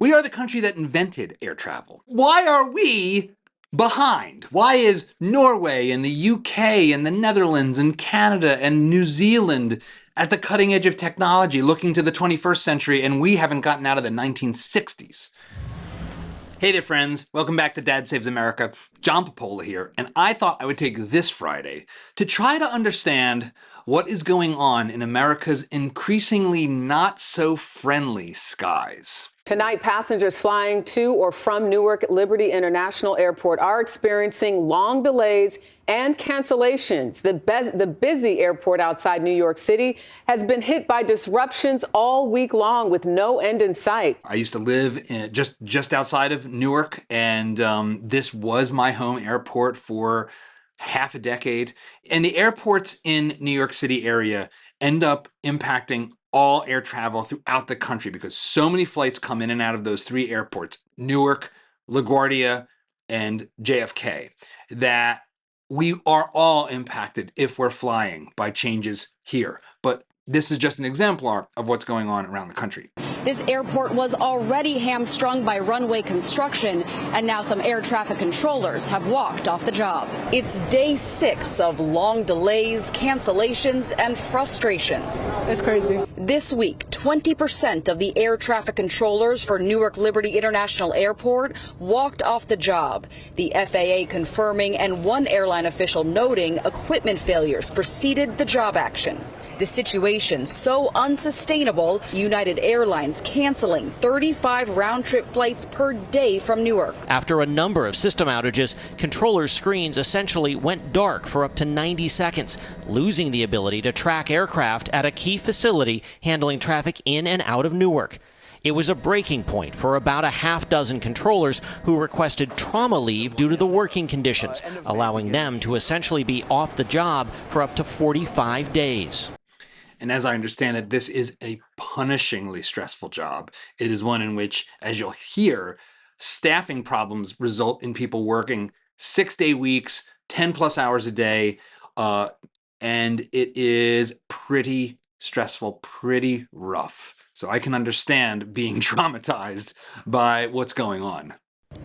We are the country that invented air travel. Why are we behind? Why is Norway and the UK and the Netherlands and Canada and New Zealand at the cutting edge of technology looking to the 21st century and we haven't gotten out of the 1960s? Hey there, friends. Welcome back to Dad Saves America. John Popola here, and I thought I would take this Friday to try to understand what is going on in America's increasingly not so friendly skies. Tonight, passengers flying to or from Newark Liberty International Airport are experiencing long delays and cancellations. The busy airport outside New York City has been hit by disruptions all week long with no end in sight. I used to live just outside of Newark, and this was my home airport for half a decade. And the airports in New York City area end up impacting all air travel throughout the country because so many flights come in and out of those three airports, Newark, LaGuardia, and JFK, that we are all impacted if we're flying by changes here. But this is just an exemplar of what's going on around the country. This airport was already hamstrung by runway construction, and now some air traffic controllers have walked off the job. It's day 6 of long delays, cancellations, and frustrations. It's crazy. This week, 20% of the air traffic controllers for Newark Liberty International Airport walked off the job. The FAA confirming and one airline official noting equipment failures preceded the job action. The situation so unsustainable, United Airlines canceling 35 round-trip flights per day from Newark. After a number of system outages, controllers' screens essentially went dark for up to 90 seconds, losing the ability to track aircraft at a key facility handling traffic in and out of Newark. It was a breaking point for about a half dozen controllers who requested trauma leave due to the working conditions, allowing them to essentially be off the job for up to 45 days. And as I understand it, this is a punishingly stressful job. It is one in which, as you'll hear, staffing problems result in people working 6-day weeks, 10 plus hours a day. And it is pretty stressful, pretty rough. So I can understand being traumatized by what's going on.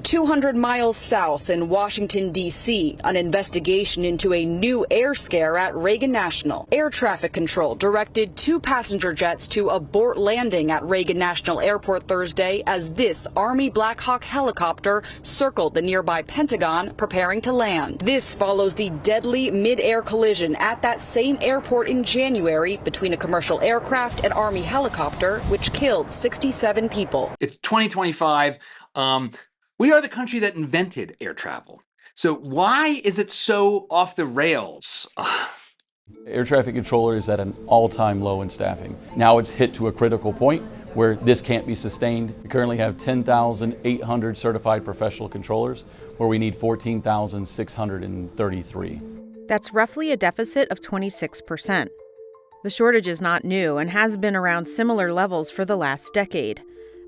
200 miles south in Washington, D.C., an investigation into a new air scare at Reagan National. Air traffic control directed 2 passenger jets to abort landing at Reagan National Airport Thursday as this Army Black Hawk helicopter circled the nearby Pentagon, preparing to land. This follows the deadly mid-air collision at that same airport in January between a commercial aircraft and Army helicopter, which killed 67 people. It's 2025. We are the country that invented air travel. So why is it so off the rails? Air traffic controller is at an all-time low in staffing. Now it's hit to a critical point where this can't be sustained. We currently have 10,800 certified professional controllers, where we need 14,633. That's roughly a deficit of 26%. The shortage is not new and has been around similar levels for the last decade.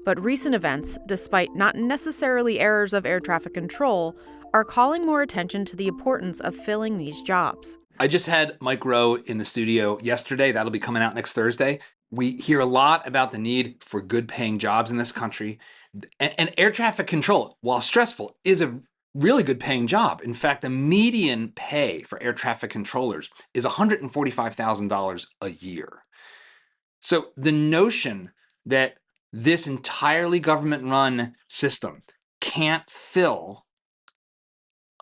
But recent events, despite not necessarily errors of air traffic control, are calling more attention to the importance of filling these jobs. I just had Mike Rowe in the studio yesterday. That'll be coming out next Thursday. We hear a lot about the need for good paying jobs in this country. And air traffic control, while stressful, is a really good paying job. In fact, the median pay for air traffic controllers is $145,000 a year. So the notion that this entirely government-run system can't fill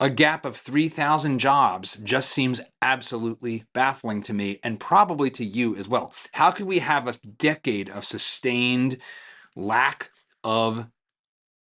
a gap of 3,000 jobs just seems absolutely baffling to me, and probably to you as well. How could we have a decade of sustained lack of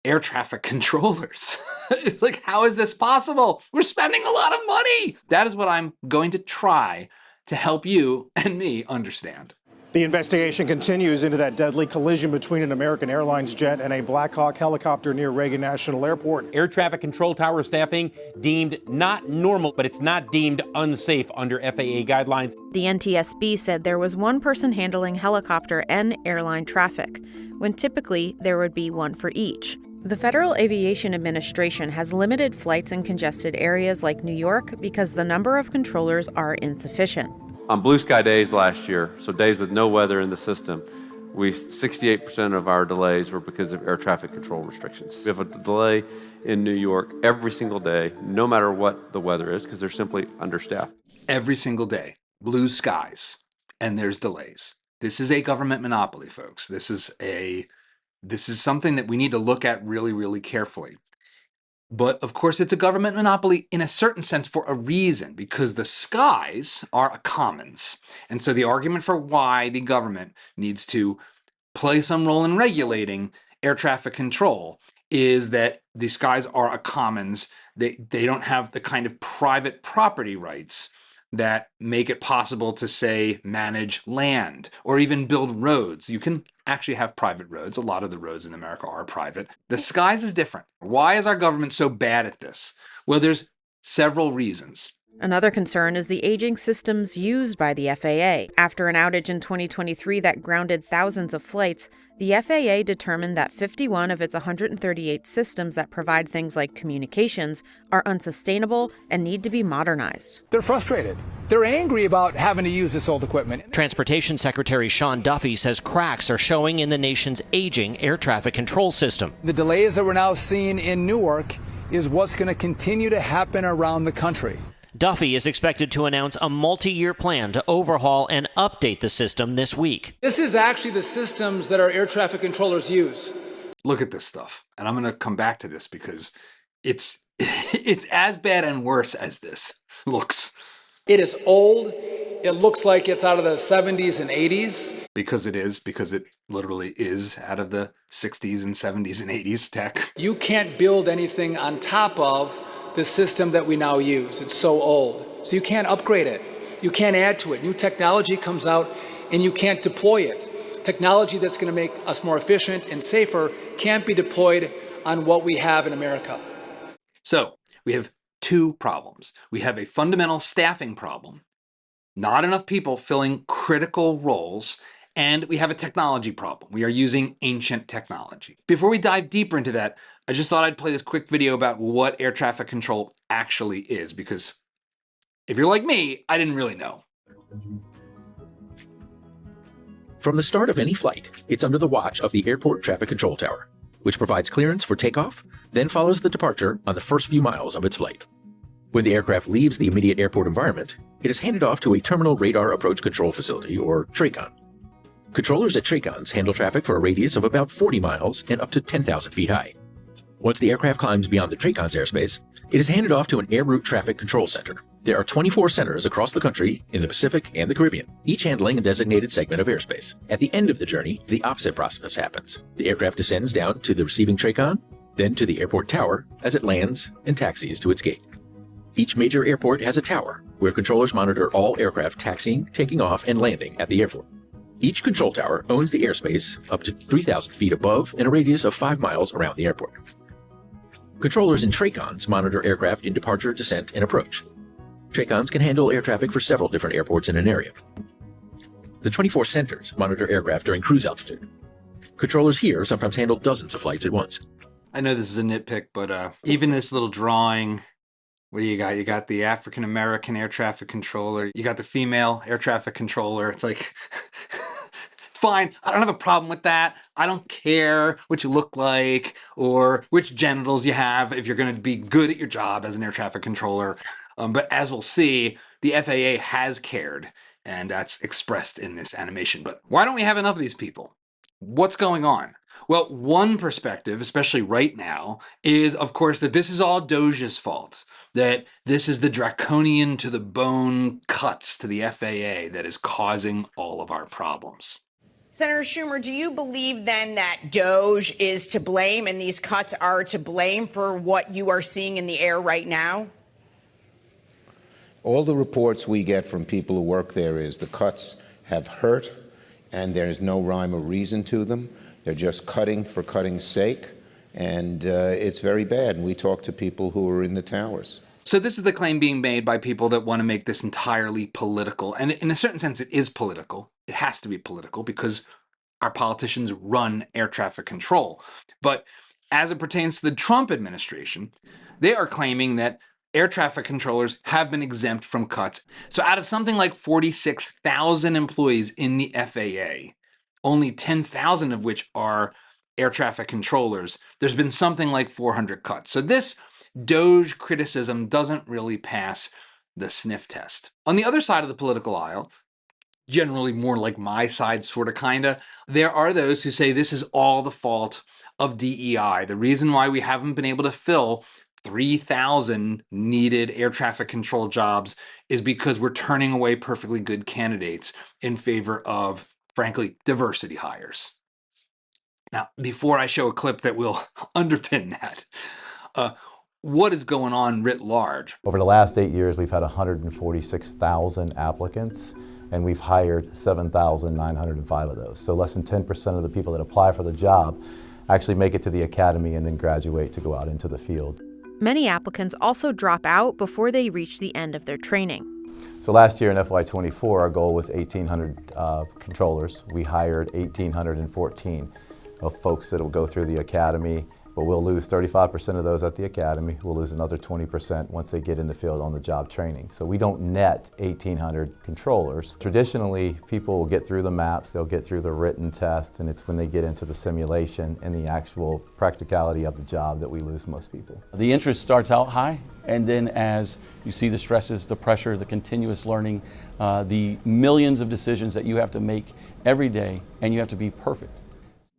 air traffic controllers? It's like, how is this possible? We're spending a lot of money. That is what I'm going to try to help you and me understand. The investigation continues into that deadly collision between an American Airlines jet and a Black Hawk helicopter near Reagan National Airport. Air traffic control tower staffing deemed not normal, but it's not deemed unsafe under FAA guidelines. The NTSB said there was one person handling helicopter and airline traffic, when typically there would be one for each. The Federal Aviation Administration has limited flights in congested areas like New York because the number of controllers are insufficient. On blue sky days last year, so days with no weather in the system, 68% of our delays were because of air traffic control restrictions. We have a delay in New York every single day, no matter what the weather is, because they're simply understaffed. Every single day, blue skies, and there's delays. This is a government monopoly, folks. This is something that we need to look at really, really carefully. But of course, it's a government monopoly in a certain sense for a reason, because the skies are a commons. And so the argument for why the government needs to play some role in regulating air traffic control is that the skies are a commons. They don't have the kind of private property rights that make it possible to, say, manage land or even build roads. You can actually have private roads. A lot of the roads in America are private. The skies is different. Why is our government so bad at this? Well, there's several reasons. Another concern is the aging systems used by the FAA. After an outage in 2023 that grounded thousands of flights, the FAA determined that 51 of its 138 systems that provide things like communications are unsustainable and need to be modernized. They're frustrated. They're angry about having to use this old equipment. Transportation Secretary Sean Duffy says cracks are showing in the nation's aging air traffic control system. The delays that we're now seeing in Newark is what's going to continue to happen around the country. Duffy is expected to announce a multi-year plan to overhaul and update the system this week. This is actually the systems that our air traffic controllers use. Look at this stuff. And I'm going to come back to this because it's as bad and worse as this looks. It is old. It looks like it's out of the 70s and 80s. Because it literally is out of the 60s and 70s and 80s tech. You can't build anything on top of the system that we now use. It's so old. So you can't upgrade it. You can't add to it. New technology comes out and you can't deploy it. Technology that's going to make us more efficient and safer can't be deployed on what we have in America. So we have two problems. We have a fundamental staffing problem, not enough people filling critical roles, and we have a technology problem. We are using ancient technology. Before we dive deeper into that, I just thought I'd play this quick video about what air traffic control actually is, because if you're like me, I didn't really know. From the start of any flight, it's under the watch of the Airport Traffic Control Tower, which provides clearance for takeoff, then follows the departure on the first few miles of its flight. When the aircraft leaves the immediate airport environment, it is handed off to a Terminal Radar Approach Control Facility, or TRACON. Controllers at TRACONs handle traffic for a radius of about 40 miles and up to 10,000 feet high. Once the aircraft climbs beyond the TRACON's airspace, it is handed off to an Air Route Traffic Control Center. There are 24 centers across the country in the Pacific and the Caribbean, each handling a designated segment of airspace. At the end of the journey, the opposite process happens. The aircraft descends down to the receiving TRACON, then to the airport tower as it lands and taxis to its gate. Each major airport has a tower where controllers monitor all aircraft taxiing, taking off, and landing at the airport. Each control tower owns the airspace up to 3,000 feet above and a radius of 5 miles around the airport. Controllers in TRACONs monitor aircraft in departure, descent, and approach. TRACONs can handle air traffic for several different airports in an area. The 24 centers monitor aircraft during cruise altitude. Controllers here sometimes handle dozens of flights at once. I know this is a nitpick, but even this little drawing, what do you got? You got the African-American air traffic controller. You got the female air traffic controller. It's like, it's fine. I don't have a problem with that. I don't care what you look like or which genitals you have if you're going to be good at your job as an air traffic controller. But as we'll see, the FAA has cared, and that's expressed in this animation. But why don't we have enough of these people? What's going on? Well, one perspective, especially right now, is, of course, that this is all Doge's fault, that this is the draconian to the bone cuts to the FAA that is causing all of our problems. Senator Schumer, do you believe then that Doge is to blame and these cuts are to blame for what you are seeing in the air right now? All the reports we get from people who work there is the cuts have hurt and there's no rhyme or reason to them. They're just cutting for cutting's sake, and it's very bad. And we talk to people who are in the towers. So this is the claim being made by people that want to make this entirely political. And in a certain sense, it is political. It has to be political because our politicians run air traffic control. But as it pertains to the Trump administration, they are claiming that air traffic controllers have been exempt from cuts. So out of something like 46,000 employees in the FAA, only 10,000 of which are air traffic controllers. There's been something like 400 cuts. So this Doge criticism doesn't really pass the sniff test. On the other side of the political aisle, generally more like my side, sort of, kinda, there are those who say this is all the fault of DEI. The reason why we haven't been able to fill 3,000 needed air traffic control jobs is because we're turning away perfectly good candidates in favor of, frankly, diversity hires. Now, before I show a clip that will underpin that, what is going on writ large? Over the last 8 years, we've had 146,000 applicants, and we've hired 7,905 of those. So less than 10% of the people that apply for the job actually make it to the academy and then graduate to go out into the field. Many applicants also drop out before they reach the end of their training. So last year in FY24, our goal was 1,800 controllers. We hired 1,814 of folks that will go through the academy, but we'll lose 35% of those at the academy. We'll lose another 20% once they get in the field on the job training. So we don't net 1,800 controllers. Traditionally, people will get through the maps, they'll get through the written test, and it's when they get into the simulation and the actual practicality of the job that we lose most people. The interest starts out high, and then as you see the stresses, the pressure, the continuous learning, the millions of decisions that you have to make every day, and you have to be perfect.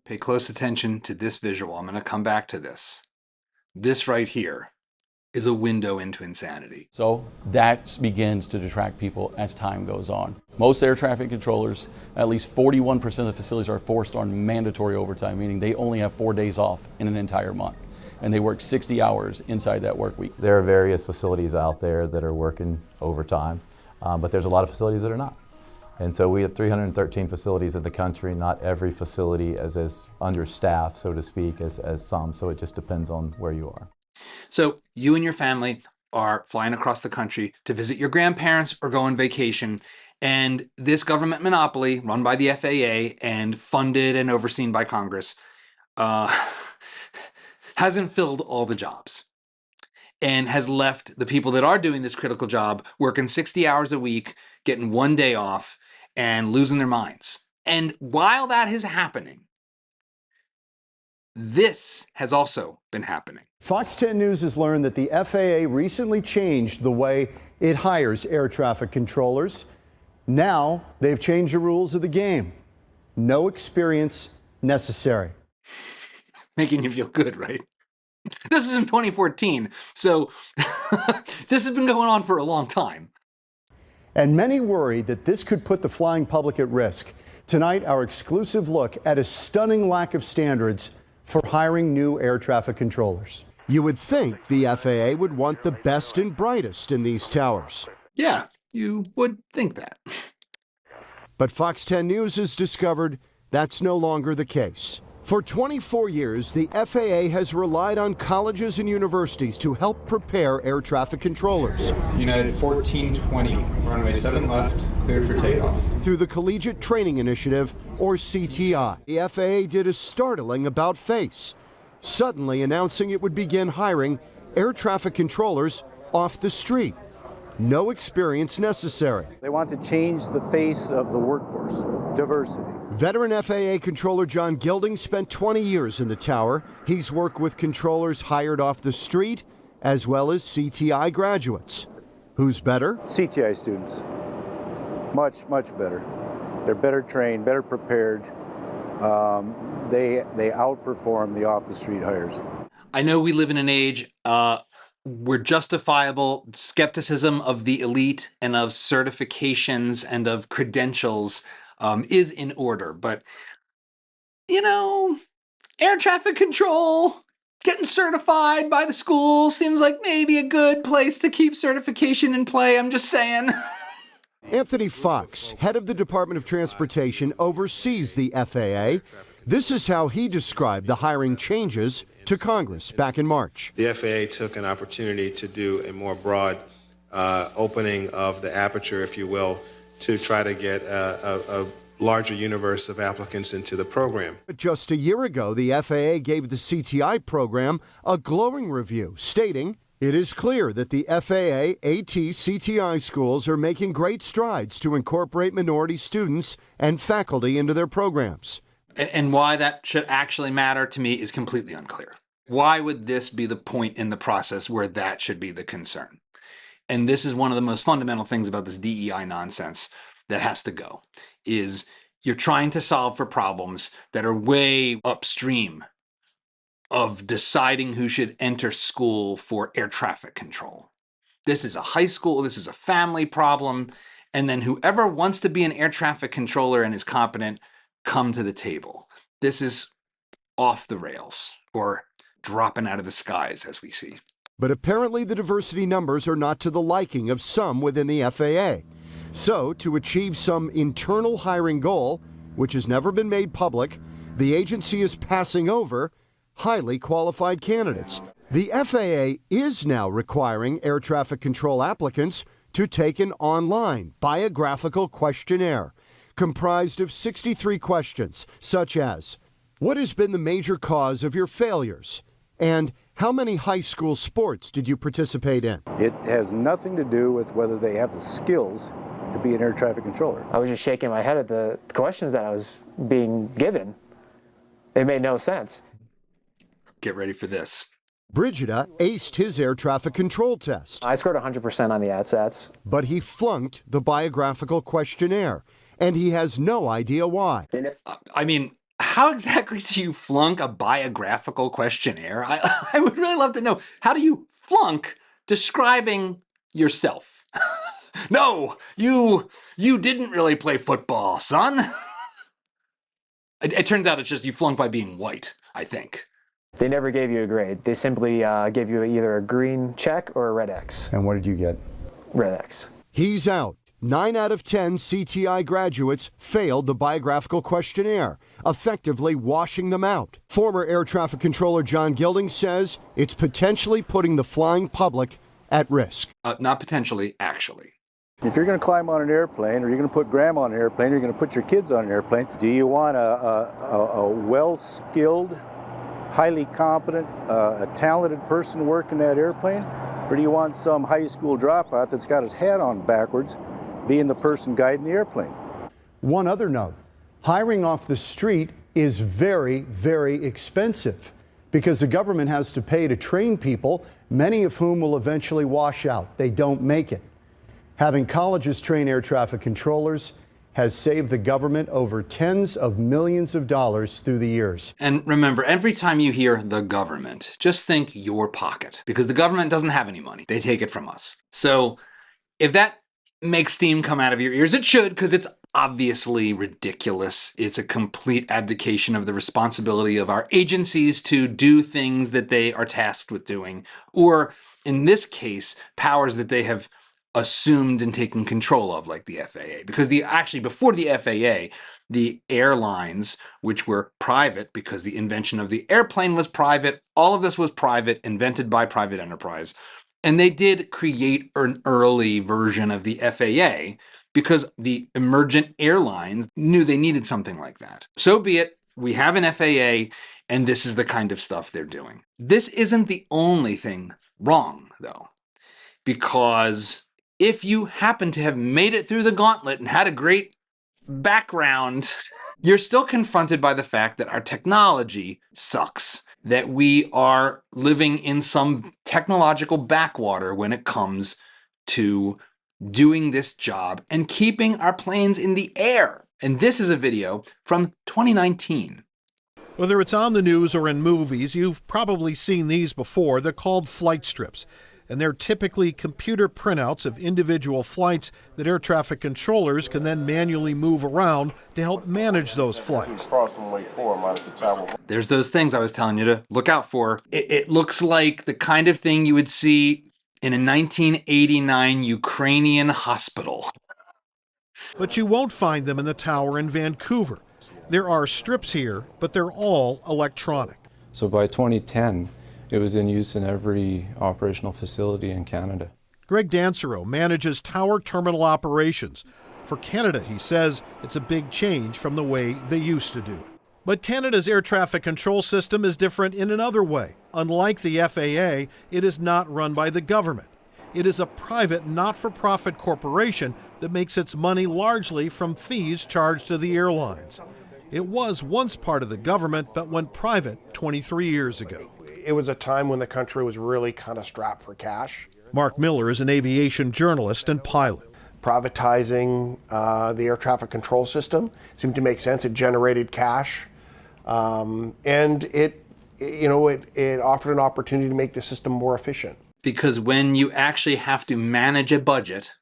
Pay close attention to this visual. I'm going to come back to this. This right here is a window into insanity. So that begins to detract people as time goes on. Most air traffic controllers, at least 41% of the facilities are forced on mandatory overtime, meaning they only have 4 days off in an entire month, and they work 60 hours inside that work week. There are various facilities out there that are working overtime, but there's a lot of facilities that are not. And so we have 313 facilities in the country. Not every facility is as understaffed, so to speak, as some. So it just depends on where you are. So you and your family are flying across the country to visit your grandparents or go on vacation. And this government monopoly run by the FAA and funded and overseen by Congress hasn't filled all the jobs and has left the people that are doing this critical job working 60 hours a week, getting 1 day off, and losing their minds. And while that is happening, this has also been happening. Fox 10 News has learned that the FAA recently changed the way it hires air traffic controllers. Now they've changed the rules of the game. No experience necessary. Making you feel good, right? This is in 2014, so this has been going on for a long time. And many worry that this could put the flying public at risk. Tonight, our exclusive look at a stunning lack of standards for hiring new air traffic controllers. You would think the FAA would want the best and brightest in these towers. Yeah, you would think that. But Fox 10 News has discovered that's no longer the case. For 24 years, the FAA has relied on colleges and universities to help prepare air traffic controllers. United 1420, runway 7 left, cleared for takeoff. Through the Collegiate Training Initiative, or CTI, the FAA did a startling about-face, suddenly announcing it would begin hiring air traffic controllers off the street. No experience necessary. They want to change the face of the workforce, diversity. Veteran FAA controller John Gilding spent 20 years in the tower. He's worked with controllers hired off the street, as well as CTI graduates. Who's better? CTI students. Much, much better. They're better trained, better prepared. They outperform the off-the-street hires. I know we live in an age where justifiable skepticism of the elite and of certifications and of credentials is in order. But, you know, air traffic control, getting certified by the school seems like maybe a good place to keep certification in play. I'm just saying. Anthony Fox, head of the Department of Transportation, oversees the FAA. This is how he described the hiring changes to Congress back in March. The FAA took an opportunity to do a more broad opening of the aperture, if you will, to try to get a larger universe of applicants into the program. Just a year ago, the FAA gave the CTI program a glowing review, stating, It is clear that the FAA, AT, CTI schools are making great strides to incorporate minority students and faculty into their programs. And why that should actually matter to me is completely unclear. Why would this be the point in the process where that should be the concern? And this is one of the most fundamental things about this DEI nonsense that has to go, is you're trying to solve for problems that are way upstream of deciding who should enter school for air traffic control. This is a high school, this is a family problem, and then whoever wants to be an air traffic controller and is competent, come to the table. This is off the rails, or dropping out of the skies, as we see. But apparently the diversity numbers are not to the liking of some within the FAA. So, to achieve some internal hiring goal, which has never been made public, the agency is passing over highly qualified candidates. The FAA is now requiring air traffic control applicants to take an online biographical questionnaire comprised of 63 questions, such as, what has been the major cause of your failures? And how many high school sports did you participate in? It has nothing to do with whether they have the skills to be an air traffic controller. I was just shaking my head at the questions that I was being given. They made no sense. Get ready for this. Brigida aced his air traffic control test. I scored 100% on the ATSATs. But he flunked the biographical questionnaire, and he has no idea why. I mean, how exactly do you flunk a biographical questionnaire? I would really love to know, how do you flunk describing yourself? No, you didn't really play football, son. It turns out it's just you flunked by being white, I think. They never gave you a grade. They simply gave you either a green check or a red X. And what did you get? Red X. He's out. 9 out of 10 CTI graduates failed the biographical questionnaire, effectively washing them out. Former air traffic controller John Gilding says it's potentially putting the flying public at risk. Not potentially, actually. If you're going to climb on an airplane, or you're going to put grandma on an airplane, or you're going to put your kids on an airplane, do you want a well-skilled, highly competent, a talented person working that airplane? Or do you want some high school dropout that's got his hat on backwards being the person guiding the airplane? One other note, hiring off the street is very, very expensive because the government has to pay to train people, many of whom will eventually wash out. They don't make it. Having colleges train air traffic controllers has saved the government over tens of millions of dollars through the years. And remember, every time you hear the government, just think your pocket, because the government doesn't have any money. They take it from us. So if that makes steam come out of your ears, it should, because it's obviously ridiculous. It's a complete abdication of the responsibility of our agencies to do things that they are tasked with doing, or in this case, powers that they have assumed and taken control of, like the FAA. Because before the FAA, the airlines, which were private because the invention of the airplane was private, all of this was private, invented by private enterprise. And they did create an early version of the FAA because the emergent airlines knew they needed something like that. So be it. We have an FAA, and this is the kind of stuff they're doing. This isn't the only thing wrong, though, because if you happen to have made it through the gauntlet and had a great background, you're still confronted by the fact that our technology sucks, that we are living in some technological backwater when it comes to doing this job and keeping our planes in the air. And this is a video from 2019. Whether it's on the news or in movies, you've probably seen these before. They're called flight strips. And they're typically computer printouts of individual flights that air traffic controllers can then manually move around to help manage those flights. There's those things I was telling you to look out for. It looks like the kind of thing you would see in a 1989 Ukrainian hospital. But you won't find them in the tower in Vancouver. There are strips here, but they're all electronic. So by 2010, it was in use in every operational facility in Canada. Greg Dansereau manages tower terminal operations. For Canada, he says, it's a big change from the way they used to do it. But Canada's air traffic control system is different in another way. Unlike the FAA, it is not run by the government. It is a private, not-for-profit corporation that makes its money largely from fees charged to the airlines. It was once part of the government, but went private 23 years ago. It was a time when the country was really kind of strapped for cash. Mark Miller is an aviation journalist and pilot. Privatizing the air traffic control system seemed to make sense. It generated cash, and it offered an opportunity to make the system more efficient. Because when you actually have to manage a budget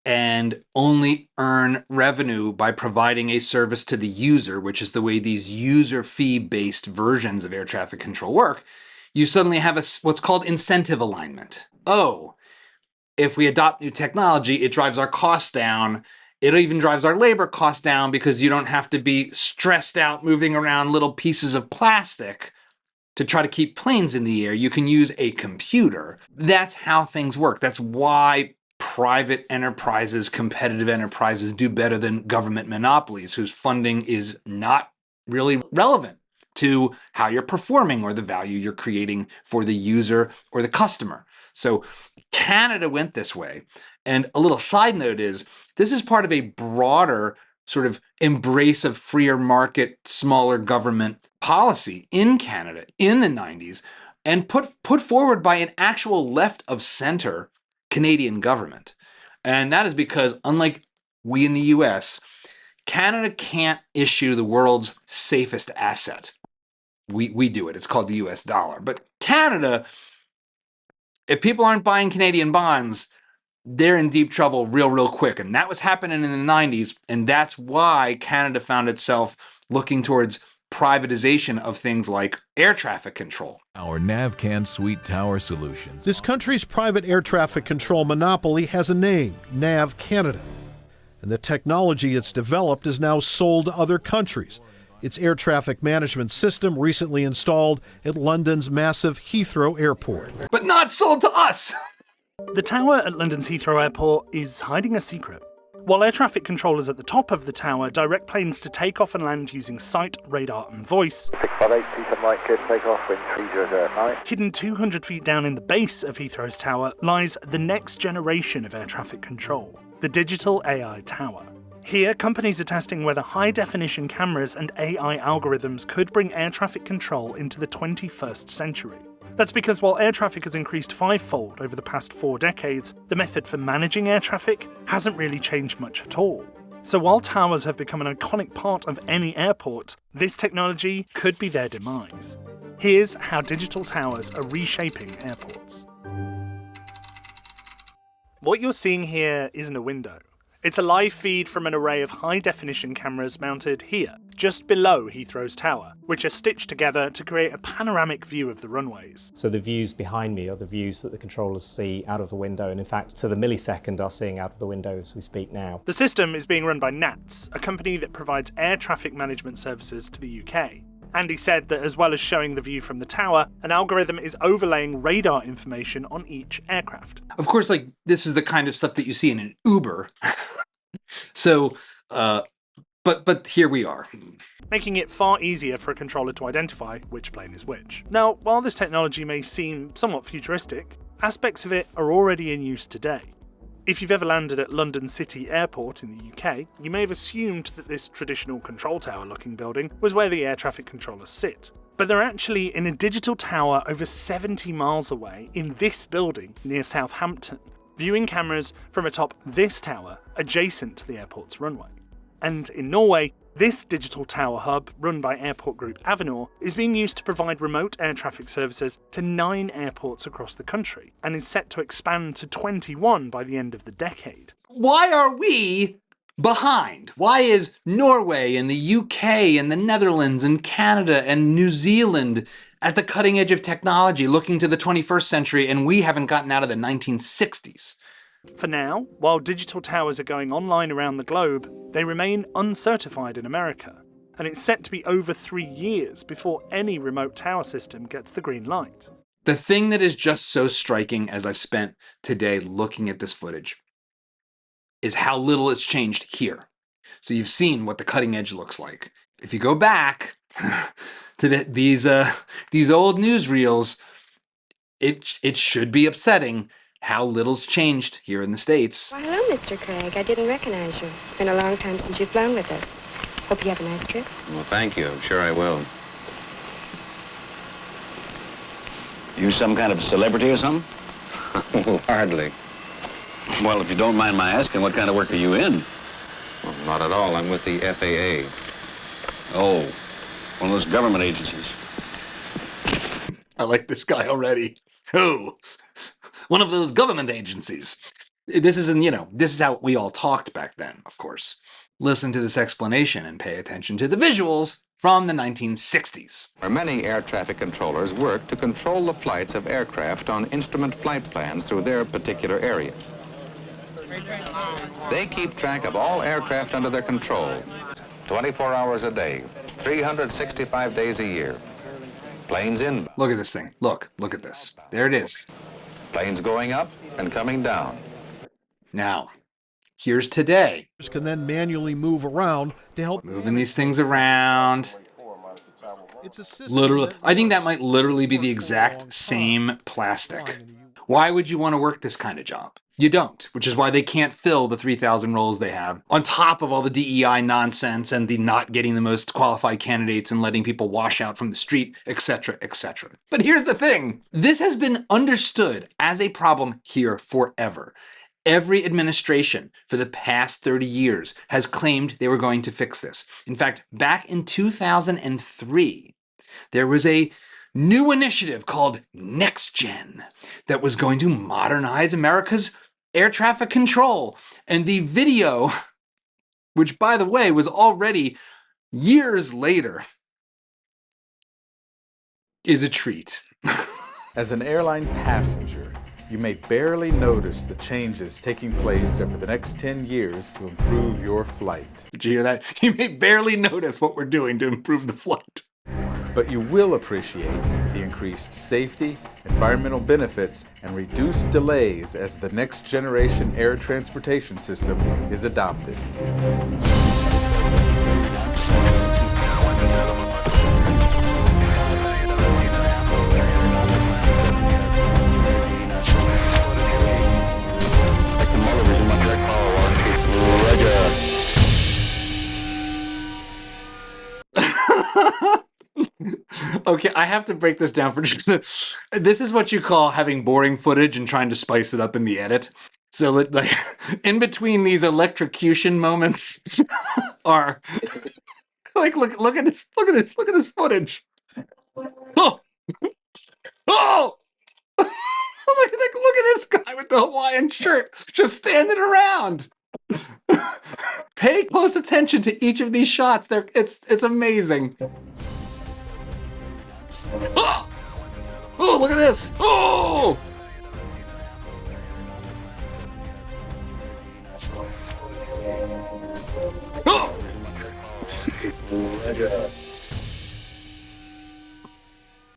and only earn revenue by providing a service to the user, which is the way these user fee-based versions of air traffic control work, you suddenly have what's called incentive alignment. Oh, if we adopt new technology, it drives our costs down. It even drives our labor costs down because you don't have to be stressed out moving around little pieces of plastic to try to keep planes in the air. You can use a computer. That's how things work. That's why private enterprises, competitive enterprises do better than government monopolies whose funding is not really relevant to how you're performing or the value you're creating for the user or the customer. So Canada went this way. And a little side note is, this is part of a broader sort of embrace of freer market, smaller government policy in Canada in the 90s, and put forward by an actual left of center Canadian government. And that is because, unlike we in the US, Canada can't issue the world's safest asset. We do it. It's called the US dollar. But Canada, if people aren't buying Canadian bonds, they're in deep trouble real quick. And that was happening in the 90s. And that's why Canada found itself looking towards privatization of things like air traffic control. Our NavCan Suite Tower Solutions. This country's private air traffic control monopoly has a name, Nav Canada. And the technology it's developed is now sold to other countries. Its air traffic management system recently installed at London's massive Heathrow Airport. But not sold to us! The tower at London's Heathrow Airport is hiding a secret. While air traffic controllers at the top of the tower direct planes to take off and land using sight, radar and voice, 658, T7 right, clear to take off, wind 3009. Hidden 200 feet down in the base of Heathrow's tower lies the next generation of air traffic control, the digital AI tower. Here, companies are testing whether high-definition cameras and AI algorithms could bring air traffic control into the 21st century. That's because while air traffic has increased fivefold over the past 4 decades, the method for managing air traffic hasn't really changed much at all. So while towers have become an iconic part of any airport, this technology could be their demise. Here's how digital towers are reshaping airports. What you're seeing here isn't a window. It's a live feed from an array of high-definition cameras mounted here, just below Heathrow's tower, which are stitched together to create a panoramic view of the runways. So the views behind me are the views that the controllers see out of the window, and in fact, to the millisecond are seeing out of the window as we speak now. The system is being run by NATS, a company that provides air traffic management services to the UK. Andy said that as well as showing the view from the tower, an algorithm is overlaying radar information on each aircraft. Of course, this is the kind of stuff that you see in an Uber. So, but here we are. Making it far easier for a controller to identify which plane is which. Now, while this technology may seem somewhat futuristic, aspects of it are already in use today. If you've ever landed at London City Airport in the UK, you may have assumed that this traditional control tower looking building was where the air traffic controllers sit. But they're actually in a digital tower over 70 miles away in this building near Southampton, viewing cameras from atop this tower adjacent to the airport's runway. And in Norway, this digital tower hub, run by airport group Avinor, is being used to provide remote air traffic services to 9 airports across the country, and is set to expand to 21 by the end of the decade. Why are we behind? Why is Norway and the UK and the Netherlands and Canada and New Zealand at the cutting edge of technology looking to the 21st century, and we haven't gotten out of the 1960s? For now, while digital towers are going online around the globe, they remain uncertified in America, and it's set to be over 3 years before any remote tower system gets the green light. The thing that is just so striking as I've spent today looking at this footage is how little it's changed here. So you've seen what the cutting edge looks like. If you go back to these old newsreels, it should be upsetting how little's changed here in the States. Why, hello, Mr. Craig. I didn't recognize you. It's been a long time since you've flown with us. Hope you have a nice trip. Well, thank you. I'm sure I will. You some kind of celebrity or something? Hardly. Well, if you don't mind my asking, what kind of work are you in? Well, not at all. I'm with the FAA. Oh, one of those government agencies. I like this guy already. Who? One of those government agencies. This is how we all talked back then, of course. Listen to this explanation and pay attention to the visuals from the 1960s. Where many air traffic controllers work to control the flights of aircraft on instrument flight plans through their particular area. They keep track of all aircraft under their control, 24 hours a day, 365 days a year. Planes in. Look at this thing. Look at this. There it is. Planes going up and coming down. Now, here's today. Can then manually move around to help moving these things around. It's a system literally, I think that might literally be the exact same plastic. Why would you want to work this kind of job? You don't, which is why they can't fill the 3,000 roles they have, on top of all the DEI nonsense and the not getting the most qualified candidates and letting people wash out from the street, etc., etc. But here's the thing. This has been understood as a problem here forever. Every administration for the past 30 years has claimed they were going to fix this. In fact, back in 2003, there was a new initiative called Next Gen that was going to modernize America's air traffic control. And the video, which by the way was already years later, is a treat. As an airline passenger, you may barely notice the changes taking place over the next 10 years to improve your flight. Did you hear that? You may barely notice what we're doing to improve the flight. But you will appreciate the increased safety, environmental benefits, and reduced delays as the next generation air transportation system is adopted. Okay, I have to break this down for just this is what you call having boring footage and trying to spice it up in the edit. So like in between these electrocution moments are like look at this footage. Oh! Oh! look at this guy with the Hawaiian shirt just standing around. Pay close attention to each of these shots. It's amazing. Oh! Oh, look at this! Oh! Oh!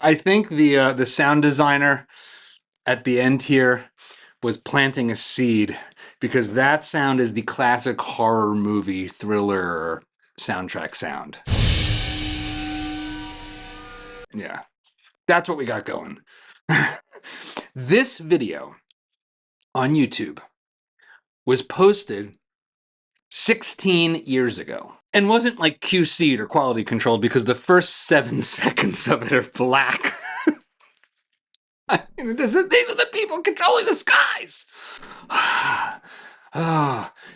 I think the sound designer at the end here was planting a seed, because that sound is the classic horror movie thriller soundtrack sound. Yeah, that's what we got going. This video on YouTube was posted 16 years ago and wasn't like QC'd or quality controlled, because the first 7 seconds of it are black. I mean, these are the people controlling the skies.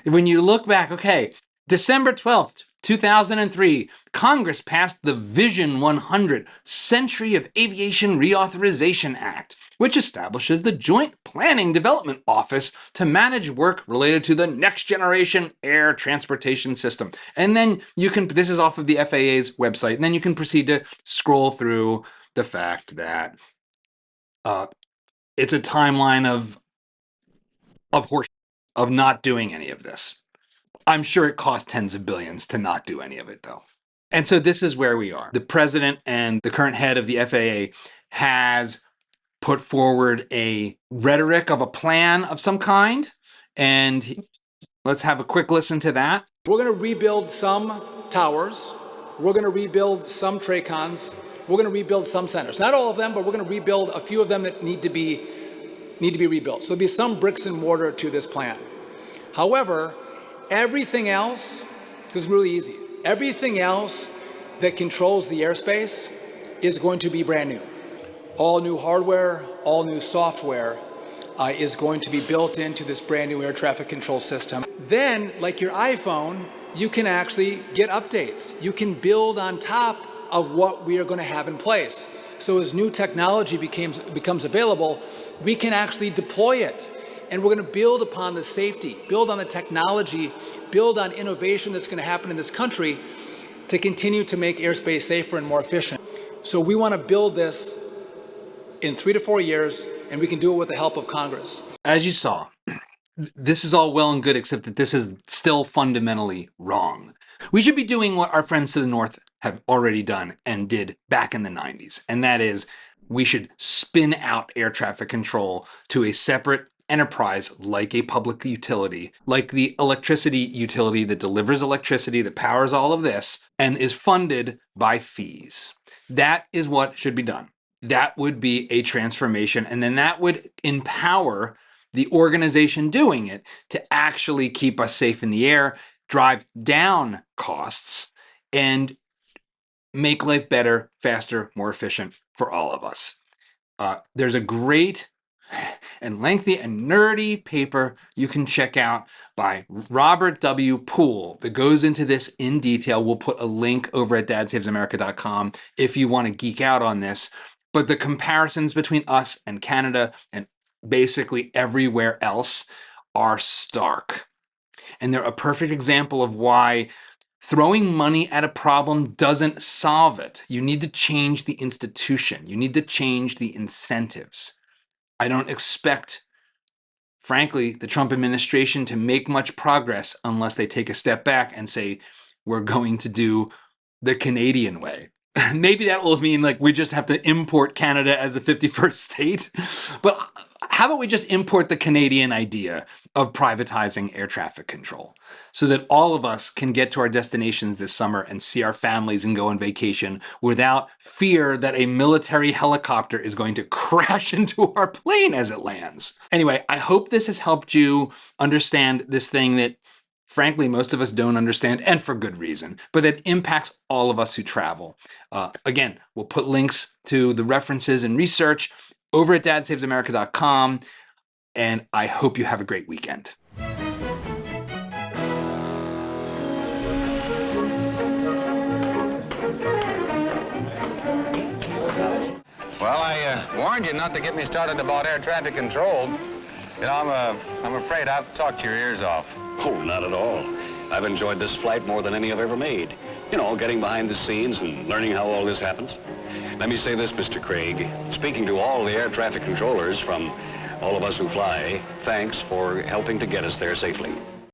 When you look back, okay, December 12th, 2003, Congress passed the Vision 100 Century of Aviation Reauthorization Act, which establishes the Joint Planning Development Office to manage work related to the next generation air transportation system. And then you can, this is off of the FAA's website, and then you can proceed to scroll through the fact that it's a timeline of not doing any of this. I'm sure it cost tens of billions to not do any of it, though. And so this is where we are. The president and the current head of the FAA has put forward a rhetoric of a plan of some kind. And let's have a quick listen to that. We're going to rebuild some towers We're going to rebuild some TRACONs. We're going to rebuild some centers. Not all of them, but we're going to rebuild a few of them that need to be rebuilt. So there'll be some bricks and mortar to this plan. However, everything else is really easy. Everything else that controls the airspace is going to be brand new. All new hardware, all new software is going to be built into this brand new air traffic control system. Then, like your iPhone, you can actually get updates. You can build on top of what we are going to have in place. So as new technology becomes available, we can actually deploy it. And we're going to build upon the safety, build on the technology, build on innovation that's going to happen in this country to continue to make airspace safer and more efficient. So we want to build this in 3 to 4 years, and we can do it with the help of Congress. As you saw, this is all well and good, except that this is still fundamentally wrong. We should be doing what our friends to the north have already done and did back in the 90s, and that is we should spin out air traffic control to a separate enterprise like a public utility, like the electricity utility that delivers electricity, that powers all of this, and is funded by fees. That is what should be done. That would be a transformation, and then that would empower the organization doing it to actually keep us safe in the air, drive down costs, and make life better, faster, more efficient for all of us. There's a great and lengthy and nerdy paper you can check out by Robert W. Poole that goes into this in detail. We'll put a link over at dadssavesamerica.com if you want to geek out on this. But the comparisons between us and Canada and basically everywhere else are stark. And they're a perfect example of why throwing money at a problem doesn't solve it. You need to change the institution. You need to change the incentives. I don't expect, frankly, the Trump administration to make much progress unless they take a step back and say, we're going to do the Canadian way. Maybe that will mean like we just have to import Canada as a 51st state. But how about we just import the Canadian idea of privatizing air traffic control so that all of us can get to our destinations this summer and see our families and go on vacation without fear that a military helicopter is going to crash into our plane as it lands. Anyway, I hope this has helped you understand this thing that frankly, most of us don't understand, and for good reason, but it impacts all of us who travel. Again, we'll put links to the references and research over at dadssavesamerica.com, and I hope you have a great weekend. Well, I warned you not to get me started about air traffic control. You know, I'm afraid I've talked your ears off. Oh, not at all. I've enjoyed this flight more than any I've ever made. You know, getting behind the scenes and learning how all this happens. Let me say this, Mr. Craig. Speaking to all the air traffic controllers from all of us who fly, thanks for helping to get us there safely.